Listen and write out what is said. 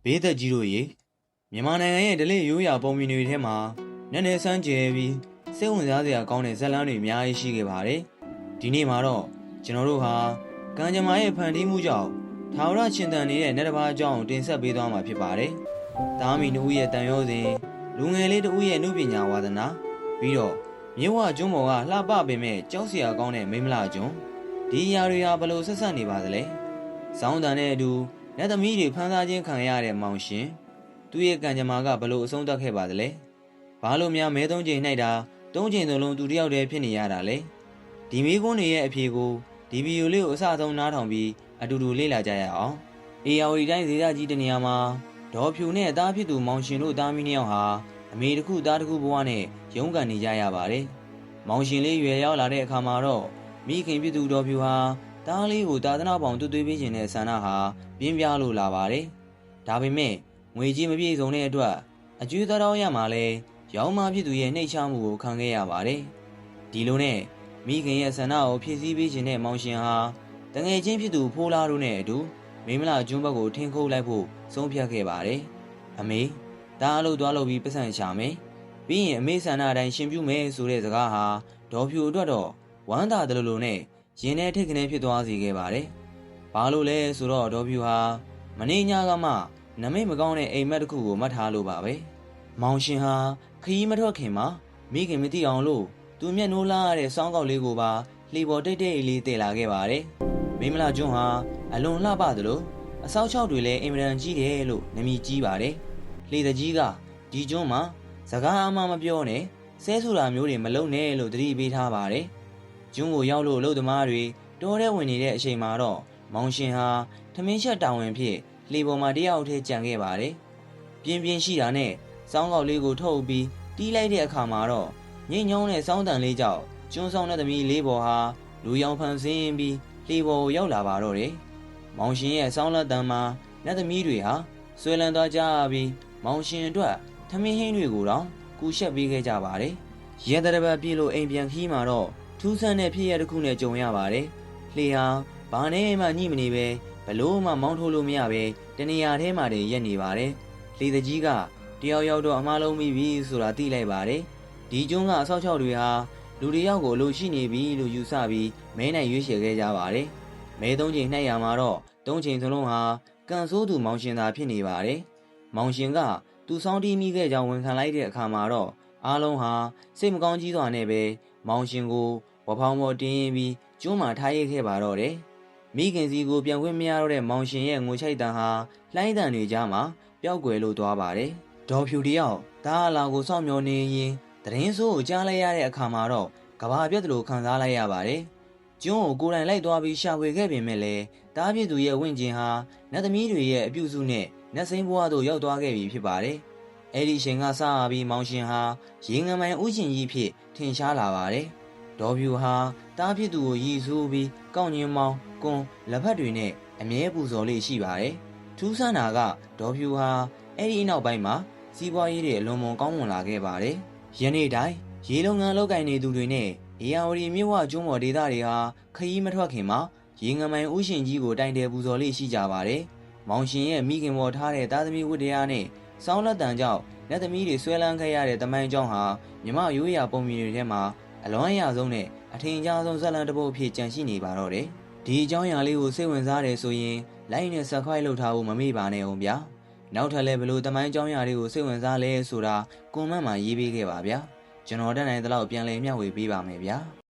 ဘေးသက်ကြီးတို့ရေမြန်မာနိုင်ငံရဲ့ဓလေ့ရိုးရာပုံမြင်တွေထဲမှာနည်းနည်းစမ်းကြယ်ပြီးစိတ်ဝင်စားစရာကောင်းတဲ့ဇာတ်လမ်းတွေအများကြီးရှိခဲ့ပါတယ်။ဒီနေ့မှာတော့ကျွန်တော်တို့ဟာကံကြမ္မာရဲ့ဖန်တီးမှုကြောင့်ထာဝရရှင်သန်နေတဲ့နတ်တစ်ပါးအကြောင်းတင်ဆက်ပေးသွားမှာဖြစ်ပါတယ်။သားမီနှုတ်ရဲ့တန်ရောစဉ်လူငယ်လေးတို့ရဲ့နှုတ်ပညာဝါသနာပြီးတော့မြစ်ဝကျွန်းပေါ်ကလှပပင်မဲ့ကြောက်စရာကောင်းတဲ့မိမလာကျွန်းဒီအရာတွေဟာဘလို့ဆက်ဆက်နေပါသလဲ။ဇောင်းတန်တဲ့အတူနတ်သမီးတွေဖမ်းဆီးခြင်းခံရတဲ့မောင်ရှင်သူ့ရဲ့ကံကြမ္မာကဘလို့အဆုံးသတ်ခဲ့ပါသလဲ။ဘာလို့များမဲသုံးချိန်၌တာသုံးချိန်သုံးလုံးသူတယောက်တည်းဖြစ်နေရတာလဲ။ဒီမိကွန်းတွေရဲ့အဖြေကိုဒီဗီဒီယိုလေးကိုအစအဆုံးနားထောင်ပြီးအတူတူလေ့လာကြရအောင်။အေယာဝတီတိုင်းဒေသကြီးတနေရာမှာဒေါ်ဖြူနဲ့အသားဖြစ်သူမောင်ရှင်တို့သားမီးနှစ်ယောက်ဟာအမေတစ်ခုသားတစ်ခုဘဝနဲ့ရုန်းကန်နေကြရပါတယ်။မောင်ရှင်လေးရွယ်ရောက်လာတဲ့အခါမှာတော့မိခင်ဖြစ်သူဒေါ်ဖြူဟာသားလေးကိုတာသနာပေါင်သွေးပေးခြင်းနဲ့ဆန္ဒဟာပြင်းပြလို့လာပါတယ်။ဒါပေမဲ့ငွေကြီးမပြည့်စုံတဲ့အတွက်အကျွေးသားတော်ရမှာလဲရောင်းမဖြစ်သူရဲ့နှိပ်ချမှုကိုခံခဲ့ရပါတယ်။ဒီလိုနဲ့မိခင်ရဲ့ဆန္ဒကိုဖြည့်ဆည်းပေးခြင်းနဲ့မောင်ရှင်ဟာတငယ်ချင်းဖြစ်သူဖိုးလားတို့နဲ့အတူမိမလာကျွန်းဘက်ကိုထင်းခိုးလိုက်ဖို့ဆုံးဖြတ်ခဲ့ပါတယ်။အမေဒါအလုပ်သွားလုပ်ပြီးပတ်စံရှာမယ်။ပြီးရင်အမေဆန္ဒအတိုင်းရှင်ပြုမယ်ဆိုတဲ့စကားဟာဒေါ်ဖြူအတွက်တော့ဝမ်းသာတယ်လို့နဲ့ရင်ထဲထိတ်ကနေဖြစ်သွားစေခဲ့ပါတယ်။ဘာလို့လဲဆိုတော့ဒေါ်ဖြူဟာမနေ့ညကမှနမိတ်မကောင်းတဲ့အိမ်မက်တစ်ခုကိုမှတ်ထားလို့ပါပဲ။မောင်ရှင်ဟာခရီးမထွက်ခင်မှာမိခင်မသိအောင်လို့သူမျက်နှိုးလာရတဲ့စောင်းကောက်လေးကိုပါလှေပေါ်တိတ်တိတ်လေးတည်လာခဲ့ပါတယ်။မိမလာကျွန်းဟာအလွန်လှပသလိုအဆောက်အအုံတွေလည်းအင်မတန်ကြီးတယ်လို့နမည်ကြီးပါတယ်။လှေတကြီးကဒီကျွန်းမှာစကားအမှမပြောနဲ့ဆဲဆိုတာမျိုးတွေမလုပ်နဲ့လို့သတိပေးထားပါတယ်။ကျွန်းကိုရောက်လို့အလုပ်သမားတွေတောထဲဝင်နေတဲ့အချိန်မှာတော့မောင်ရှင်ဟာထမင်းချက်တာဝန်ဖြစ်လှေပေါ်မှာတယောက်တည်းကြံခဲ့ပါတယ်။ပြင်းပြင်းရှိတာနဲ့စောင်းကောက်လေးကိုထုတ်ပြီးတီးလိုက်တဲ့အခါမှာတော့ငိမ့်ညောင်းတဲ့စောင်းတန်လေးကြောင့်ကျွန်းဆောင်တဲ့သမီးလေးပေါ်ဟာလူရောင်ဖန်ဆင်းပြီးလှေပေါ်ကိုရောက်လာပါတော့တယ်။မောင်ရှင်ရဲ့စောင်းလက်တံမှာနတ်သမီးတွေဟာဆွဲလန်းသွားကြပြီးမောင်ရှင်အတွက်ထမင်းဟင်းတွေကိုတော့ကူရှက်ပေးခဲ့ကြပါတယ်။ရဲတရပတ်ပြေလို့အိမ်ပြန်ခီးမှာတော့ထူးဆန်းတဲ့ဖြစ်ရတစ်ခုနဲ့ကြုံရပါတယ်။လှေဟာဘာနဲ့မှညှိမနေပဲဘလို့မှမောင်းထိုးလို့မရပဲတနေရာထဲမှာတည်းရက်နေပါတယ်။လှေတကြီးကတယောက်ယောက်တော့အမားလုံးပြီးပြီဆိုတာသိလိုက်ပါတယ်။ဒီကျွန်းကအဆောက်အအုံတွေဟာလူတယောက်ကိုအလိုရှိနေပြီလို့ယူဆပြီးမဲနိုင်ရွေးချယ်ခဲ့ကြပါတယ်။မဲသုံးချိန်နှိုက်ရမှာတော့သုံးချိန်စလုံးဟာကန်ဆိုးသူမောင်ရှင်သာဖြစ်နေပါတယ်။မောင်ရှင်ကသူစောင်းတီးမိခဲ့ကြောင်းဝန်ခံလိုက်တဲ့အခါမှာတော့အားလုံးဟာစိတ်မကောင်းကြီးစွာနဲ့ပဲမောင်ရှင်ကိုဝဖောင်းပေါ်တင်းရင်ပြီးကျွန်းမှာထားရိပ်ခဲ့ပါတော့တယ်။မိခင်စီကိုပြန်ခွင့်မရတော့တဲ့မောင်ရှင်ရဲ့ငွေချိုက်တန်ဟာလှိုင်းတန်တွေကြားမှာပျောက်ကွယ်လို့သွားပါတယ်။ဒေါ်ဖြူတယောက်ဒါအလာကိုစောင့်မျှော်နေရင်သတင်းဆိုးကိုကြားလိုက်ရတဲ့အခါမှာတော့ကဘာပြက်တယ်လို့ခံစားလိုက်ရပါတယ်။ကျွန်းကိုကိုယ်တိုင်လိုက်သွားပြီးရှာဖွေခဲ့ပေမဲ့လည်းတားပြစ်သူရဲ့ဝင့်ကျင်ဟာနတ်သမီးတွေရဲ့အပြုစုနဲ့နတ်စိမ်းဘဝသို့ရောက်သွားခဲ့ပြီဖြစ်ပါတယ်။အဲ့ဒီအချိန်ကစပြီးမောင်ရှင်ဟာရေငမိုင်ဥရှင်ကြီးဖြစ်ထင်ရှားလာပါတယ်။ဒေါ်ဖြူဟာတားပြစ်သူကိုရည်စူးပြီးကောက်ညင်းမောင်းကွန်လက်ဖက်တွေနဲ့အမြဲပူဇော်လေးရှိပါတယ်။ထူးဆန်းတာကဒေါ်ဖြူဟာအဲ့ဒီနောက်ပိုင်းမှာစီးပွားရေးတွေအလွန်ကောင်းမွန်လာခဲ့ပါတယ်။ယနေ့တိုင်းရေလုံငန်းလောက်ကင်နေသူတွေနဲ့အေယာဝတီမြစ်ဝကျွန်းပေါ်ဒေသတွေဟာခရီးမထွက်ခင်မှာရေငမိုင်ဥရှင်ကြီးကိုတိုင်တယ်ပူဇော်လေးရှိကြပါတယ်။မောင်ရှင်ရဲ့မိခင်ပေါ်ထားတဲ့သားသမီးဝတ္တရားနဲ့စောင်းလက်တန်ကြောင့်လက်သမီးတွေဆွဲလန်းခဲ့ရတဲ့တမိုင်းကြောင်းဟာမြမရိုးရာပုံမြင်တွေထဲမှာအလွမ်းအရဆုံးနဲ့အထင်ရှားဆုံးဇာတ်လမ်းတစ်ပုဒ်အဖြစ်ကြန့်ရှိနေပါတော့တယ်။ဒီအကြောင်းအရာလေးကိုစိတ်ဝင်စားတယ်ဆိုရင် like နဲ့ subscribe လုပ်ထားဖို့မမေ့ပါနဲ့အောင်ဗျာ။နောက်ထပ်လည်းဘလို့တမိုင်းကြောင်းအရာလေးကိုစိတ်ဝင်စားလဲဆိုတာ comment မှာရေးပေးခဲ့ပါဗျာ။ကျွန်တော်တက်နိုင်တဲ့လောက်ပြန်လည်မျှဝေပေးပါမယ်ဗျာ။